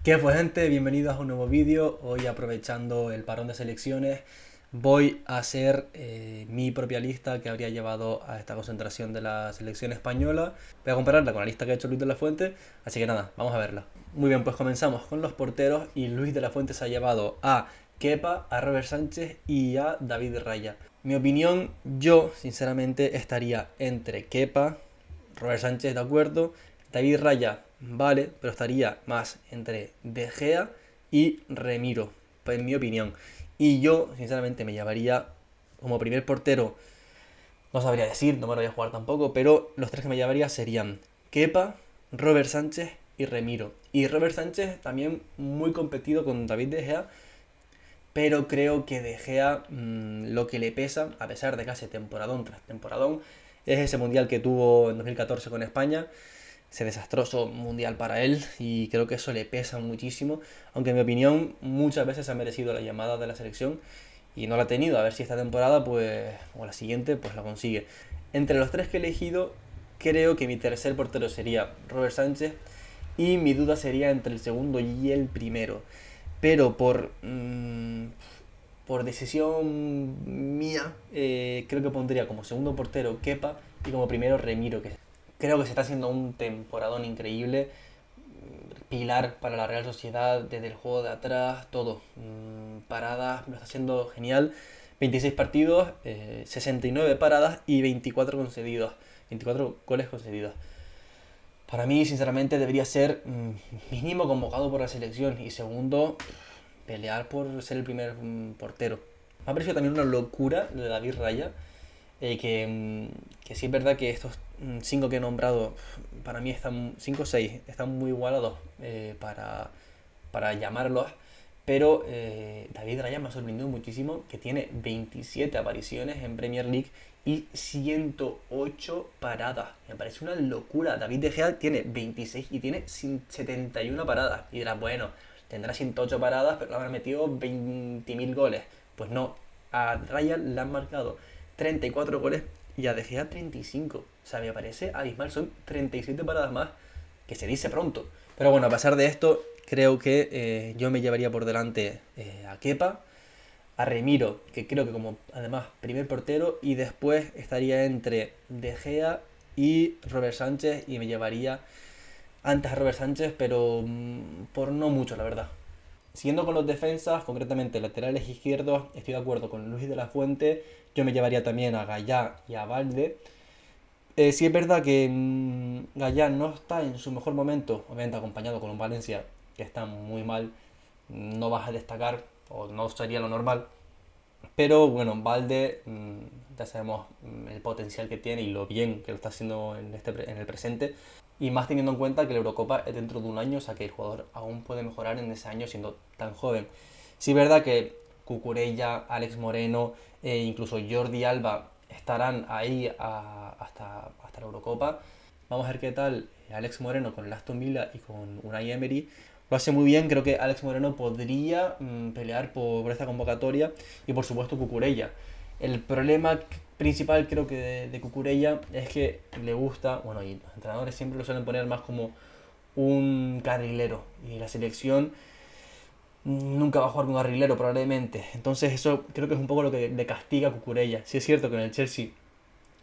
¿Qué fue, gente? Bienvenidos a un nuevo vídeo. Hoy, aprovechando el parón de selecciones, voy a hacer mi propia lista que habría llevado a esta concentración de la selección española. Voy a compararla con la lista que ha hecho Luis de la Fuente, así que nada, vamos a verla. Muy bien, pues comenzamos con los porteros y Luis de la Fuente se ha llevado a Kepa, a Robert Sánchez y a David Raya. Mi opinión, yo sinceramente estaría entre Kepa, Robert Sánchez, de acuerdo, David Raya, vale, pero estaría más entre De Gea y Remiro, pues en mi opinión. Y yo, sinceramente, me llevaría como primer portero, no sabría decir, no me lo voy a jugar tampoco, pero los tres que me llevaría serían Kepa, Robert Sánchez y Remiro. Y Robert Sánchez también muy competido con David De Gea, pero creo que De Gea lo que le pesa, a pesar de que hace temporadón tras temporadón, es ese mundial que tuvo en 2014 con España, ese desastroso mundial para él, y creo que eso le pesa muchísimo, aunque en mi opinión muchas veces ha merecido la llamada de la selección y no la ha tenido. A ver si esta temporada pues o la siguiente pues la consigue. Entre los tres que he elegido, creo que mi tercer portero sería Robert Sánchez y mi duda sería entre el segundo y el primero, pero por decisión mía, creo que pondría como segundo portero Kepa y como primero Remiro, que creo que se está haciendo un temporadón increíble, pilar para la Real Sociedad desde el juego de atrás, todo, paradas, lo está haciendo genial. 26 partidos, 69 paradas y 24 concedidos, 24 goles concedidos. Para mí, sinceramente, debería ser mínimo convocado por la selección y segundo, pelear por ser el primer portero. Me ha parecido también una locura lo de David Raya, que sí es verdad que estos cinco que he nombrado, para mí están, 5 o 6, están muy igualados para llamarlos, pero David Raya me ha sorprendido muchísimo, que tiene 27 apariciones en Premier League y 108 paradas. Me parece una locura. David De Gea tiene 26 y tiene 71 paradas. Y dirás, bueno, tendrá 108 paradas, pero le habrá metido 20.000 goles. Pues no, a Raya le han marcado 34 goles y a De Gea 35. O sea, me parece abismal. Son 37 paradas más, que se dice pronto. Pero bueno, a pesar de esto, creo que yo me llevaría por delante a Kepa, a Remiro, que creo que como además primer portero, y después estaría entre De Gea y Robert Sánchez, y me llevaría antes a Robert Sánchez, pero por no mucho, la verdad. Siguiendo con los defensas, concretamente laterales izquierdos, estoy de acuerdo con Luis de la Fuente. Yo me llevaría también a Gallá y a Valde. Sí es verdad que Gallá no está en su mejor momento, obviamente acompañado con un Valencia que está muy mal, no vas a destacar o no sería lo normal. Pero bueno, Valde, ya sabemos el potencial que tiene y lo bien que lo está haciendo en el presente. Y más teniendo en cuenta que la Eurocopa es dentro de un año, o sea que el jugador aún puede mejorar en ese año siendo tan joven. Sí es verdad que Cucurella, Alex Moreno e incluso Jordi Alba estarán ahí hasta la Eurocopa. Vamos a ver qué tal Alex Moreno con el Aston Villa y con Unai Emery. Lo hace muy bien, creo que Alex Moreno podría pelear por esta convocatoria y por supuesto Cucurella. El problema principal creo que de Cucurella es que le gusta, bueno, y los entrenadores siempre lo suelen poner más como un carrilero y la selección nunca va a jugar con un carrilero probablemente. Entonces eso creo que es un poco lo que le castiga a Cucurella. Sí es cierto que en el Chelsea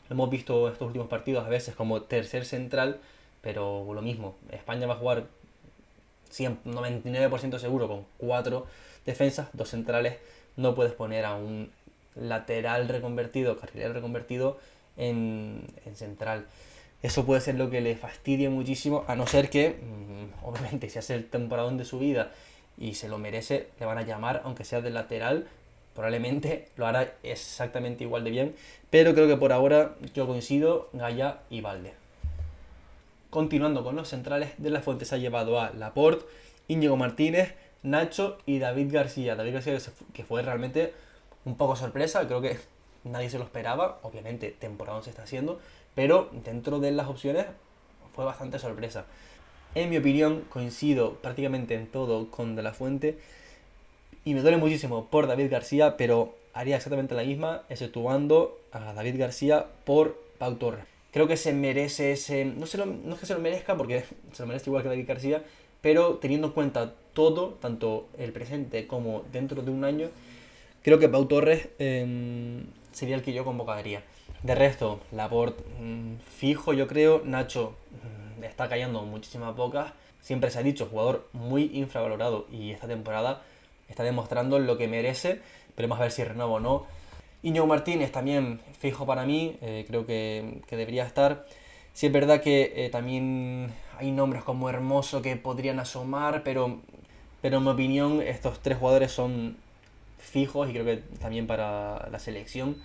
lo hemos visto estos últimos partidos a veces como tercer central, pero lo mismo, España va a jugar 99% seguro con 4 defensas, 2 centrales. No puedes poner a un lateral reconvertido, carrilero reconvertido en central. Eso puede ser lo que le fastidie muchísimo, a no ser que, obviamente, si hace el temporadón de su vida y se lo merece, le van a llamar, aunque sea de lateral, probablemente lo hará exactamente igual de bien, pero creo que por ahora yo coincido, Gaya y Valde. Continuando con los centrales, De la Fuente se ha llevado a Laporte, Íñigo Martínez, Nacho y David García. David García que fue realmente un poco sorpresa, creo que nadie se lo esperaba, obviamente temporada se está haciendo, pero dentro de las opciones fue bastante sorpresa. En mi opinión, coincido prácticamente en todo con De la Fuente y me duele muchísimo por David García, pero haría exactamente la misma, exceptuando a David García por Pau Torres. Creo que se merece ese... No es que se lo merezca, porque se lo merece igual que David García, pero teniendo en cuenta todo, tanto el presente como dentro de un año, creo que Pau Torres sería el que yo convocaría. De resto, Laporte fijo yo creo, Nacho está cayendo muchísimas bocas, siempre se ha dicho, jugador muy infravalorado y esta temporada está demostrando lo que merece, pero vamos a ver si renueva o no. Íñigo Martínez también fijo para mí, creo que debería estar. Sí es verdad que también hay nombres como Hermoso que podrían asomar, pero en mi opinión estos tres jugadores son fijos y creo que también para la selección.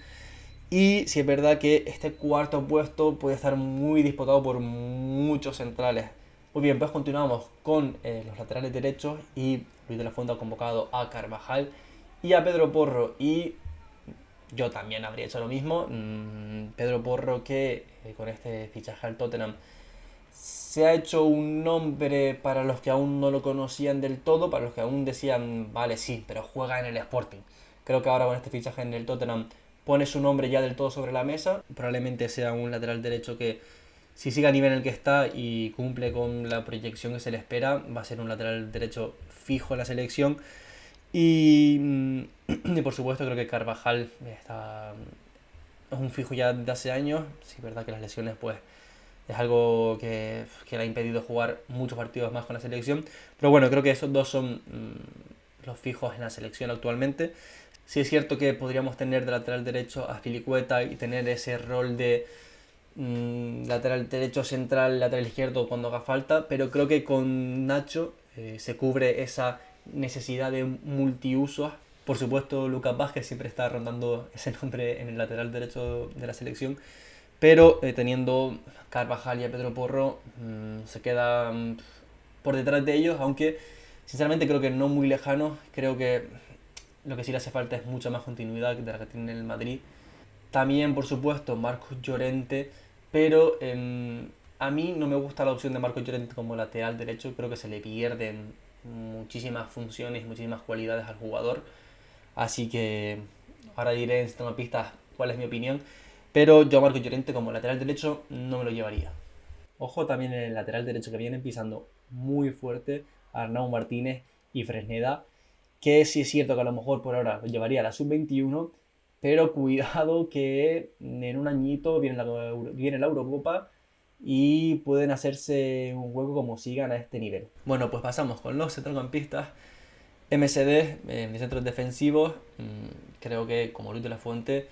Y sí es verdad que este cuarto puesto puede estar muy disputado por muchos centrales. Muy bien, pues continuamos con los laterales derechos y Luis de la Fuente ha convocado a Carvajal y a Pedro Porro. Y yo también habría hecho lo mismo. Pedro Porro que con este fichaje al Tottenham se ha hecho un nombre para los que aún no lo conocían del todo, para los que aún decían, vale, sí, pero juega en el Sporting. Creo que ahora con este fichaje en el Tottenham pone su nombre ya del todo sobre la mesa. Probablemente sea un lateral derecho que, si sigue a nivel en el que está y cumple con la proyección que se le espera, va a ser un lateral derecho fijo en la selección. Y por supuesto creo que Carvajal es un fijo ya de hace años. Sí, es verdad que las lesiones pues es algo que le ha impedido jugar muchos partidos más con la selección. Pero bueno, creo que esos dos son los fijos en la selección actualmente. Sí es cierto que podríamos tener de lateral derecho a Azpilicueta y tener ese rol de lateral derecho central, lateral izquierdo cuando haga falta, pero creo que con Nacho se cubre esa necesidad de multiusos. Por supuesto, Lucas Vázquez siempre está rondando ese nombre en el lateral derecho de la selección, pero teniendo Carvajal y a Pedro Porro se queda por detrás de ellos, aunque sinceramente creo que no muy lejano. Creo que lo que sí le hace falta es mucha más continuidad de la que tiene el Madrid. También, por supuesto, Marcos Llorente, pero a mí no me gusta la opción de Marcos Llorente como lateral derecho. Creo que se le pierden muchísimas funciones, muchísimas cualidades al jugador. Así que ahora diré en sistema pistas cuál es mi opinión. Pero yo a Marcos Llorente como lateral derecho no me lo llevaría. Ojo también en el lateral derecho que vienen pisando muy fuerte Arnau Martínez y Fresneda, que sí es cierto que a lo mejor por ahora lo llevaría a la sub-21, pero cuidado que en un añito viene la Eurocopa y pueden hacerse un hueco como sigan a este nivel. Bueno, pues pasamos con los centrocampistas. MSD, de centros defensivos, creo que como Luis de la Fuente,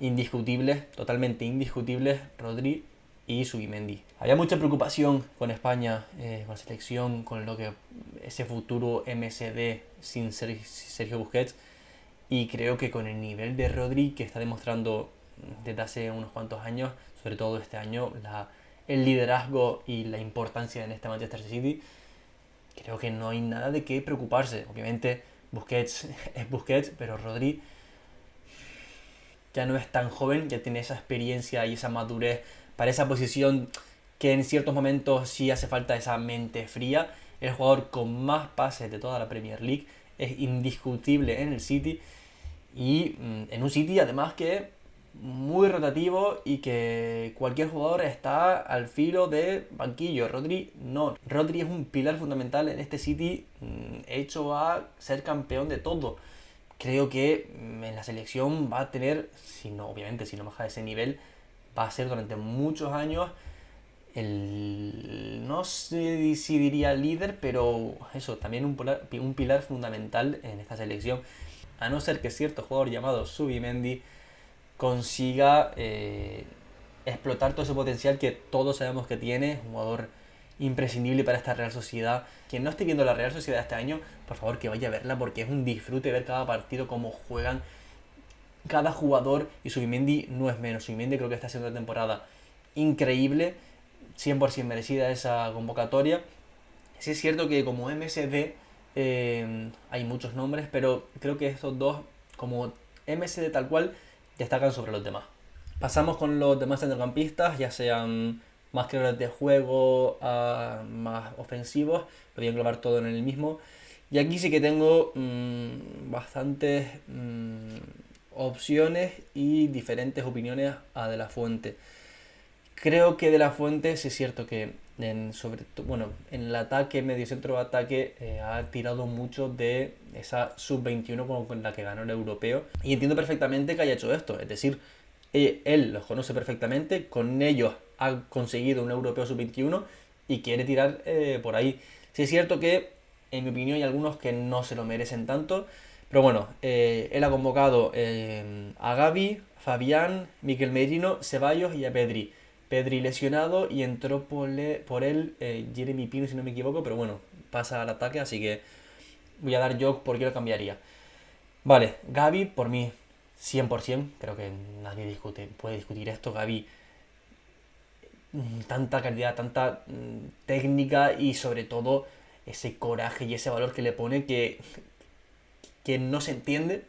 indiscutibles, totalmente indiscutibles, Rodri y Zubimendi. Había mucha preocupación con España, con la selección, con lo que ese futuro MSD sin Sergio Busquets, y creo que con el nivel de Rodri que está demostrando desde hace unos cuantos años, sobre todo este año, el liderazgo y la importancia en este Manchester City, creo que no hay nada de qué preocuparse. Obviamente Busquets es Busquets, pero Rodri ya no es tan joven, ya tiene esa experiencia y esa madurez para esa posición que en ciertos momentos sí hace falta esa mente fría. El jugador con más pases de toda la Premier League, es indiscutible en el City y en un City además que muy rotativo y que cualquier jugador está al filo de banquillo. Rodri no. Rodri es un pilar fundamental en este City hecho a ser campeón de todo. Creo que en la selección va a tener, obviamente si no baja ese nivel, va a ser durante muchos años no sé si diría líder, pero eso, también un pilar fundamental en esta selección. A no ser que cierto jugador llamado Zubimendi consiga explotar todo ese potencial que todos sabemos que tiene, un jugador imprescindible para esta Real Sociedad. Quien no esté viendo la Real Sociedad este año, por favor que vaya a verla, porque es un disfrute ver cada partido, cómo juegan cada jugador, y Zubimendi no es menos. Zubimendi creo que está haciendo una temporada increíble, 100% merecida esa convocatoria. Sí es cierto que como MSD hay muchos nombres, pero creo que estos dos, como MSD tal cual, destacan sobre los demás. Pasamos con los demás centrocampistas, ya sean más creadores de juego, más ofensivos, lo voy a englobar todo en el mismo. Y aquí sí que tengo bastantes opciones y diferentes opiniones a De La Fuente. Creo que De La Fuente, sí es cierto que bueno, en el ataque, medio centro de ataque, ha tirado mucho de esa sub-21 con la que ganó el europeo. Y entiendo perfectamente que haya hecho esto. Es decir, él los conoce perfectamente, con ellos ha conseguido un europeo sub-21 y quiere tirar por ahí. Sí es cierto que, en mi opinión, hay algunos que no se lo merecen tanto. Pero bueno, él ha convocado a Gavi, Fabián, Mikel Merino, Ceballos y a Pedri. Pedri lesionado y entró por él Jeremy Pino, si no me equivoco, pero bueno, pasa al ataque, así que voy a dar yo por qué lo cambiaría. Vale, Gavi, por mí, 100%, creo que nadie puede discutir esto. Gavi, tanta calidad, tanta técnica y sobre todo ese coraje y ese valor que le pone que no se entiende,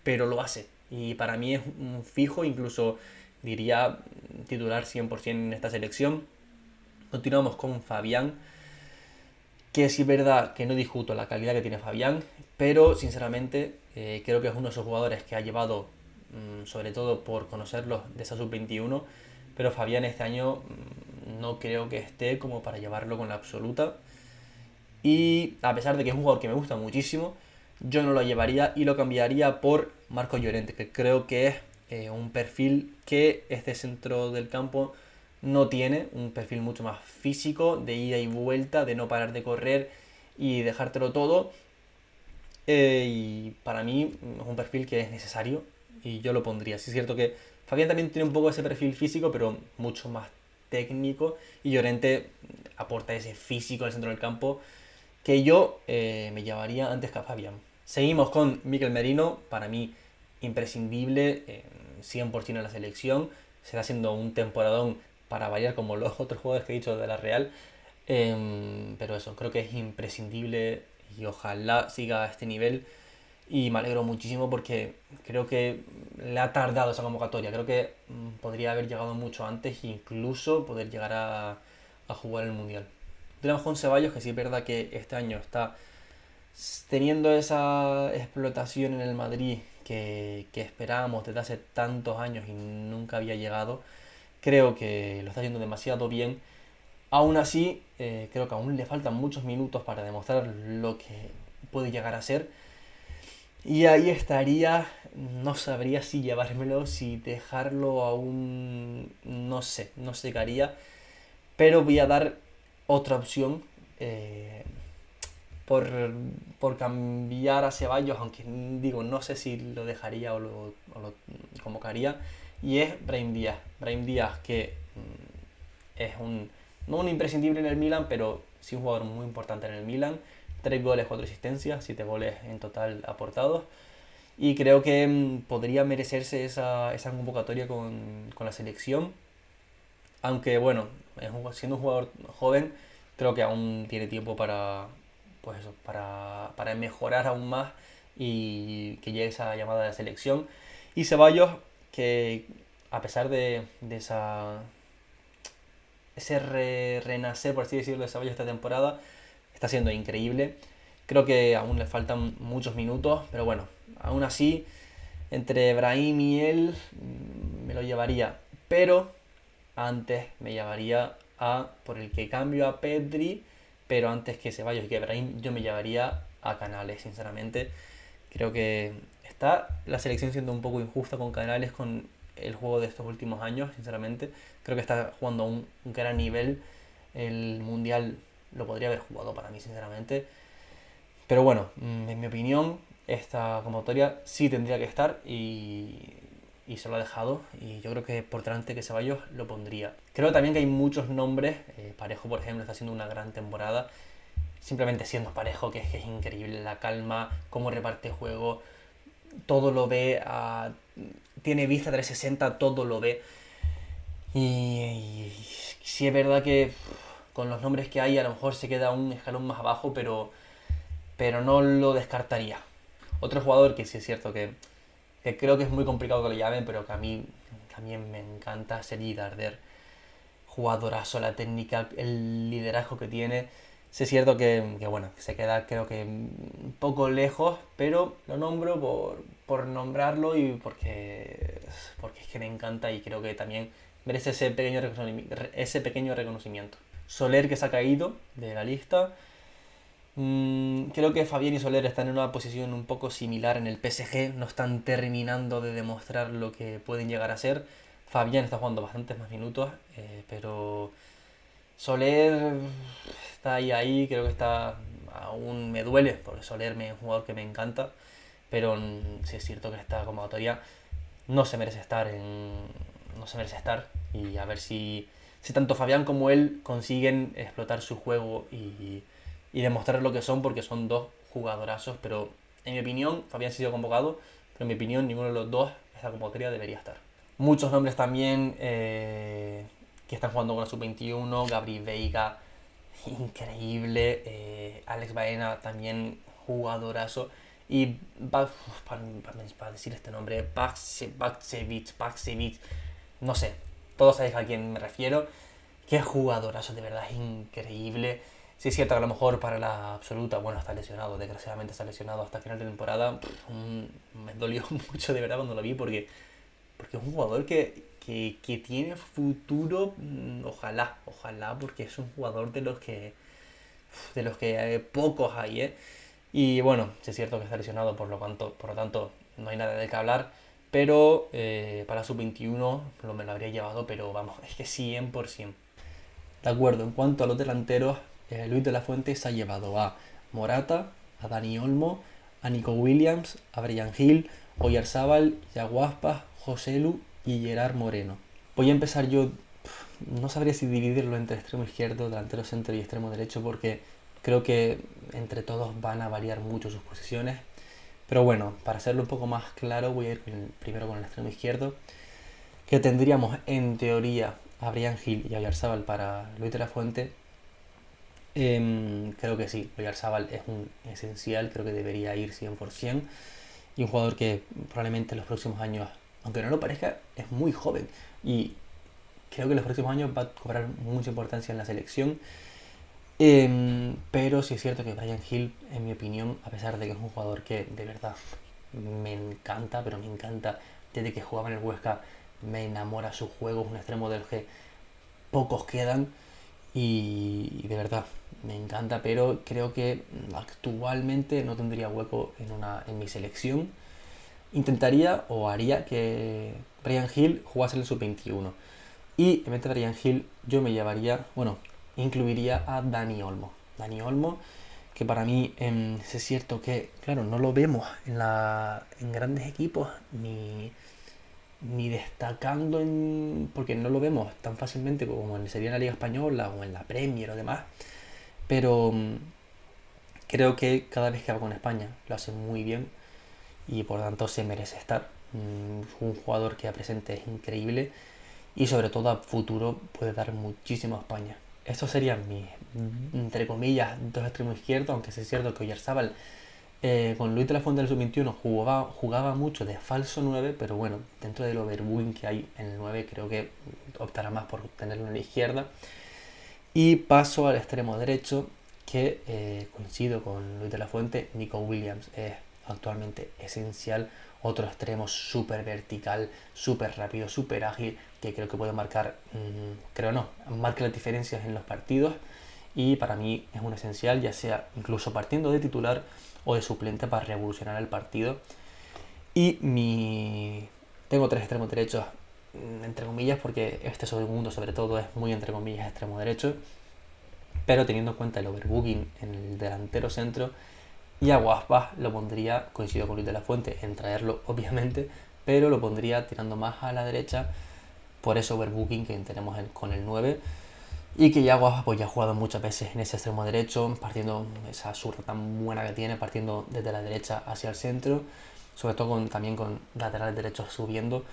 pero lo hace. Y para mí es un fijo, incluso diría titular 100% en esta selección. Continuamos con Fabián, que sí es verdad que no discuto la calidad que tiene Fabián, pero sinceramente creo que es uno de esos jugadores que ha llevado, sobre todo por conocerlos de esa sub-21, pero Fabián este año no creo que esté como para llevarlo con la absoluta. Y a pesar de que es un jugador que me gusta muchísimo, yo no lo llevaría y lo cambiaría por Marco Llorente, que creo que es un perfil que este centro del campo no tiene, un perfil mucho más físico, de ida y vuelta, de no parar de correr y dejártelo todo. Y para mí es un perfil que es necesario y yo lo pondría. Sí es cierto que Fabián también tiene un poco ese perfil físico, pero mucho más técnico, y Llorente aporta ese físico al centro del campo que yo me llevaría antes que a Fabián. Seguimos con Mikel Merino, para mí imprescindible, 100% en la selección. Se está haciendo un temporadón para variar como los otros jugadores que he dicho de la Real. Pero eso, creo que es imprescindible y ojalá siga a este nivel. Y me alegro muchísimo porque creo que le ha tardado esa convocatoria. Creo que podría haber llegado mucho antes e incluso poder llegar a jugar el Mundial. Tenemos con Ceballos, que sí es verdad que este año está teniendo esa explotación en el Madrid que esperábamos desde hace tantos años y nunca había llegado. Creo que lo está haciendo demasiado bien. Aún así, creo que aún le faltan muchos minutos para demostrar lo que puede llegar a ser. Y ahí estaría, no sabría si llevármelo, si dejarlo aún, no sé qué haría. Pero voy a dar otra opción por, por cambiar a Ceballos, aunque digo, no sé si lo dejaría o lo convocaría. Y es Brahim Díaz. Brahim Díaz, que es no un imprescindible en el Milan, pero sí un jugador muy importante en el Milan. 3 goles, 4 asistencias, 7 goles en total aportados. Y creo que podría merecerse esa convocatoria con la selección. Aunque bueno, siendo un jugador joven, creo que aún tiene tiempo pues eso, para mejorar aún más y que llegue esa llamada de selección. Y Ceballos, que a pesar de ese renacer, por así decirlo, de Ceballos esta temporada, está siendo increíble. Creo que aún le faltan muchos minutos, pero bueno, aún así, entre Brahim y él me lo llevaría. Pero antes me llevaría por el que cambio a Pedri, pero antes que Ceballos y que Brahim, yo me llevaría a Canales, sinceramente. Creo que está la selección siendo un poco injusta con Canales con el juego de estos últimos años, sinceramente. Creo que está jugando a un gran nivel. El Mundial lo podría haber jugado para mí, sinceramente. Pero bueno, en mi opinión, esta convocatoria sí tendría que estar y se lo ha dejado. Y yo creo que por delante que Ceballos lo pondría. Creo también que hay muchos nombres. Parejo, por ejemplo, está haciendo una gran temporada. Simplemente siendo Parejo, que es increíble la calma, cómo reparte juego, todo lo ve, tiene vista 360, todo lo ve. Y sí es verdad que con los nombres que hay a lo mejor se queda un escalón más abajo, pero no lo descartaría. Otro jugador que sí es cierto que creo que es muy complicado que lo llamen, pero que a mí también me encanta, Sergi Darder. Jugadorazo, la técnica, el liderazgo que tiene. Sí es cierto que bueno, se queda creo que un poco lejos, pero lo nombro por nombrarlo y porque es que me encanta y creo que también merece ese pequeño reconocimiento. Soler, que se ha caído de la lista. Creo que Fabián y Soler están en una posición un poco similar en el PSG, no están terminando de demostrar lo que pueden llegar a ser. Fabián está jugando bastantes más minutos, pero Soler está ahí, creo que está, aún me duele, porque Soler es un jugador que me encanta, pero sí es cierto que esta convocatoria no se merece estar no se merece estar, y a ver si tanto Fabián como él consiguen explotar su juego y demostrar lo que son, porque son dos jugadorazos, pero en mi opinión Fabián ha sido convocado, pero en mi opinión ninguno de los dos esta convocatoria debería estar. Muchos nombres también que están jugando con la sub-21, Gabri Veiga, increíble, Alex Baena también jugadorazo, y para decir este nombre, Baksevic, no sé, todos sabéis a quién me refiero. Qué jugadorazo, de verdad, es increíble. Sí es cierto que a lo mejor para la absoluta, bueno, está lesionado, desgraciadamente está lesionado hasta final de temporada. Me dolió mucho de verdad cuando lo vi, porque es un jugador que tiene futuro. Ojalá, porque es un jugador de los que pocos hay, ¿eh? Y bueno, sí es cierto que está lesionado, por lo tanto no hay nada de qué hablar. Pero para sub-21 me lo habría llevado, pero vamos, es que 100%. De acuerdo, en cuanto a los delanteros, Luis de la Fuente se ha llevado a Morata, a Dani Olmo, a Nico Williams, a Brian Hill, Oyarzábal, Yago Aspas, Joselu y Gerard Moreno. Voy a empezar yo, no sabría si dividirlo entre extremo izquierdo, delantero centro y extremo derecho, porque creo que entre todos van a variar mucho sus posiciones. Pero bueno, para hacerlo un poco más claro, voy a ir primero con el extremo izquierdo, que tendríamos en teoría a Brian Hill y a Oyarzábal para Luis de la Fuente. Creo que sí, Oyarzábal es un esencial, creo que debería ir 100%, y un jugador que probablemente en los próximos años, aunque no lo parezca, es muy joven, y creo que en los próximos años va a cobrar mucha importancia en la selección. Pero sí es cierto que Brian Hill, en mi opinión, a pesar de que es un jugador que de verdad me encanta, pero me encanta desde que jugaba en el Huesca, me enamora su juego, es un extremo del que pocos quedan, y de verdad me encanta, pero creo que actualmente no tendría hueco en mi selección. Intentaría o haría que Brian Hill jugase en el sub-21, y en vez de Brian Hill yo me llevaría, bueno, incluiría a Dani Olmo. Dani Olmo, que para mí es cierto que, claro, no lo vemos en grandes equipos, ni destacando porque no lo vemos tan fácilmente como sería en la Liga Española o en la Premier o demás, pero creo que cada vez que va con España lo hace muy bien, y por lo tanto se merece estar. Un jugador que a presente es increíble, y sobre todo a futuro puede dar muchísimo a España. Estos serían mis, entre comillas, dos extremos izquierdos, aunque sí es cierto que Oyarzábal con Luis de la Fuente del Sub-21 jugaba mucho de falso 9, pero bueno, dentro del overbooking que hay en el 9, creo que optará más por tenerlo en la izquierda. Y paso al extremo derecho, que coincido con Luis de la Fuente. Nico Williams es actualmente esencial, otro extremo súper vertical, súper rápido, súper ágil, que creo que puede marcar, creo no, marca las diferencias en los partidos, y para mí es un esencial, ya sea incluso partiendo de titular o de suplente, para revolucionar el partido. Y tengo tres extremos derechos, entre comillas, porque este segundo sobre todo es muy entre comillas extremo derecho, pero teniendo en cuenta el overbooking en el delantero centro, y a Guaspas lo pondría, coincido con Luis de la Fuente, en traerlo obviamente, pero lo pondría tirando más a la derecha por ese overbooking que tenemos con el 9, y que ya Guaspas pues ya ha jugado muchas veces en ese extremo derecho, partiendo esa zurda tan buena que tiene, partiendo desde la derecha hacia el centro, sobre todo también con laterales derechos subiendo.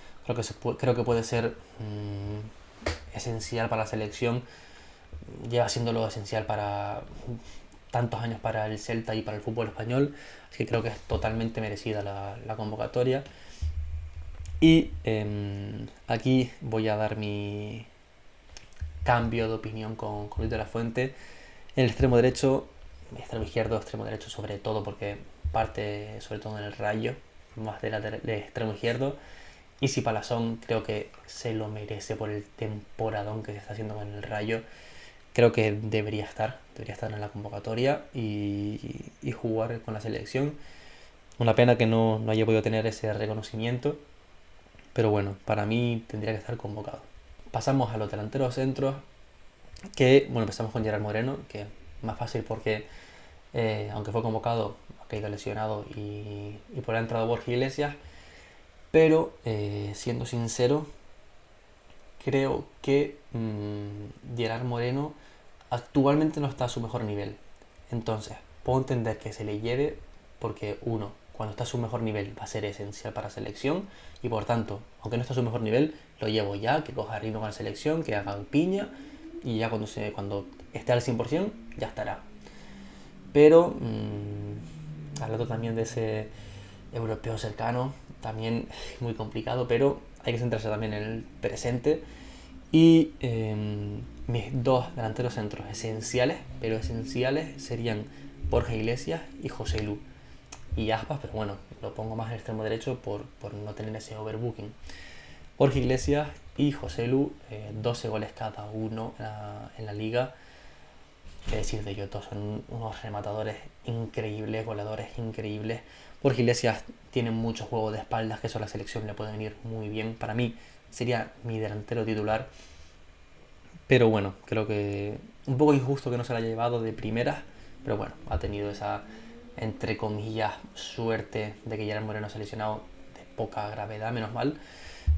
Creo que puede ser esencial para la selección, lleva siendo lo esencial para tantos años para el Celta y para el fútbol español, así que creo que es totalmente merecida la convocatoria. Y aquí voy a dar mi cambio de opinión con Luis de la Fuente. En el extremo derecho, extremo izquierdo, extremo derecho sobre todo, porque parte sobre todo en el Rayo, más de extremo izquierdo. Y si Palazón creo que se lo merece por el temporadón que se está haciendo con el Rayo. creo que debería estar en la convocatoria y jugar con la selección. Una pena que no haya podido tener ese reconocimiento, pero bueno, para mí tendría que estar convocado. Pasamos a los delanteros centros, que bueno, empezamos con Gerard Moreno, que es más fácil porque aunque fue convocado, ha caído lesionado y por ahí ha entrado Borja Iglesias, pero siendo sincero, creo que Gerard Moreno actualmente no está a su mejor nivel. Entonces, puedo entender que se le lleve porque uno, cuando está a su mejor nivel va a ser esencial para la selección y por tanto, aunque no está a su mejor nivel, lo llevo ya, que coja ritmo con la selección, que haga piña y ya cuando esté al 100% ya estará. Pero hablando también de ese europeo cercano, también es muy complicado, pero hay que centrarse también en el presente. Y mis dos delanteros centros esenciales, pero esenciales, serían Borja Iglesias y José Lu. Y Aspas, pero bueno, lo pongo más en el extremo derecho por no tener ese overbooking. Borja Iglesias y José Lu, 12 goles cada uno en la liga. Qué decir de ellos dos, son unos rematadores increíbles, goleadores increíbles. Borja Iglesias tiene mucho juego de espaldas, que eso a la selección le puede venir muy bien. Para mí sería mi delantero titular. Pero bueno, creo que un poco injusto que no se la haya llevado de primeras. Pero bueno, ha tenido esa, entre comillas, suerte de que Gerard Moreno se ha lesionado de poca gravedad, menos mal.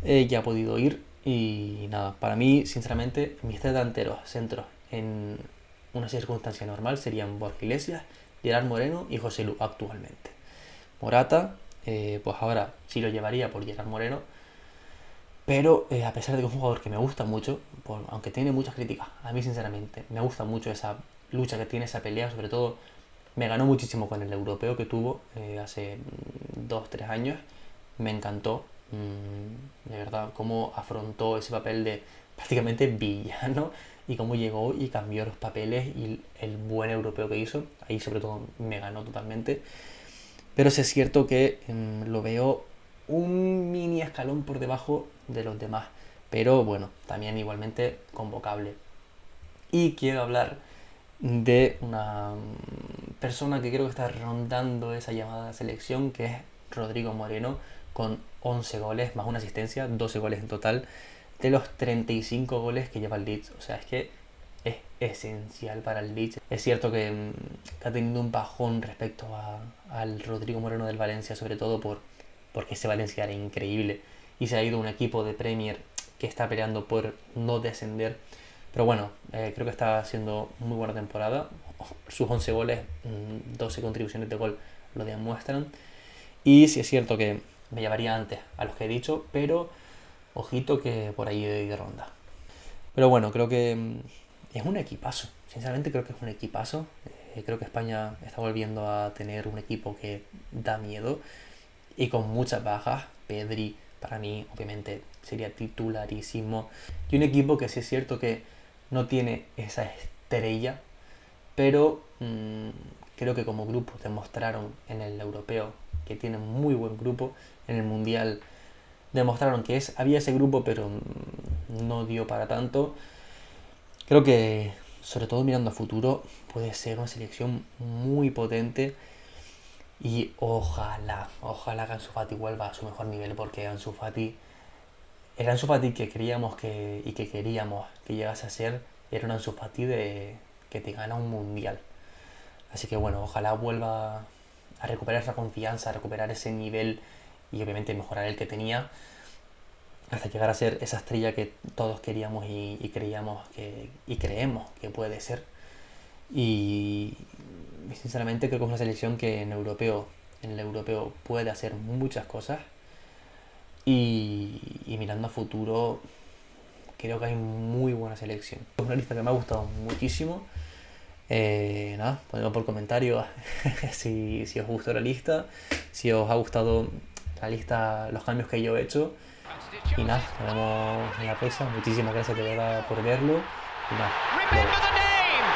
Ya ha podido ir. Y nada, para mí, sinceramente, mis tres delanteros centros en una circunstancia normal serían Borja Iglesias, Gerard Moreno y José Lu actualmente. Morata, pues ahora sí lo llevaría por Gerard Moreno, pero a pesar de que es un jugador que me gusta mucho, aunque tiene muchas críticas, a mí sinceramente me gusta mucho esa lucha que tiene, esa pelea, sobre todo me ganó muchísimo con el europeo que tuvo hace 2-3 años, me encantó, de verdad, cómo afrontó ese papel de prácticamente villano y cómo llegó y cambió los papeles y el buen europeo que hizo, ahí sobre todo me ganó totalmente. Pero sí es cierto que lo veo un mini escalón por debajo de los demás. Pero bueno, también igualmente convocable. Y quiero hablar de una persona que creo que está rondando esa llamada selección, que es Rodrigo Moreno, con 11 goles más una asistencia, 12 goles en total, de los 35 goles que lleva el Leeds. O sea, es que es esencial para el Leeds. Es cierto que ha tenido un bajón respecto al Rodrigo Moreno del Valencia, sobre todo porque ese Valencia era increíble y se ha ido a un equipo de Premier que está peleando por no descender. Pero bueno, creo que está haciendo muy buena temporada. Sus 11 goles, 12 contribuciones de gol lo demuestran. Y sí es cierto que me llevaría antes a los que he dicho, pero ojito que por ahí de ronda. Pero bueno, creo que es un equipazo. Sinceramente creo que es un equipazo. Creo que España está volviendo a tener un equipo que da miedo y con muchas bajas. Pedri, para mí, obviamente, sería titularísimo. Y un equipo que sí es cierto que no tiene esa estrella, pero creo que como grupo demostraron en el europeo que tienen muy buen grupo. En el mundial demostraron que había ese grupo, pero no dio para tanto. Creo que, sobre todo mirando a futuro, puede ser una selección muy potente. Y ojalá que Ansu Fati vuelva a su mejor nivel, porque el Ansu Fati que queríamos y que queríamos que llegase a ser, era un Ansu Fati que te gana un mundial. Así que bueno, ojalá vuelva a recuperar esa confianza, a recuperar ese nivel y obviamente mejorar el que tenía hasta llegar a ser esa estrella que todos queríamos y creíamos y creemos que puede ser. Y sinceramente creo que es una selección que en el europeo puede hacer muchas cosas y mirando a futuro creo que hay muy buena selección. Es una lista que me ha gustado muchísimo. Nada, ponedlo por comentarios si os gustó la lista, si os ha gustado la lista, los cambios que yo he hecho. Y nada, nos vemos en la próxima. Muchísimas gracias de verdad por verlo. Y nada, luego.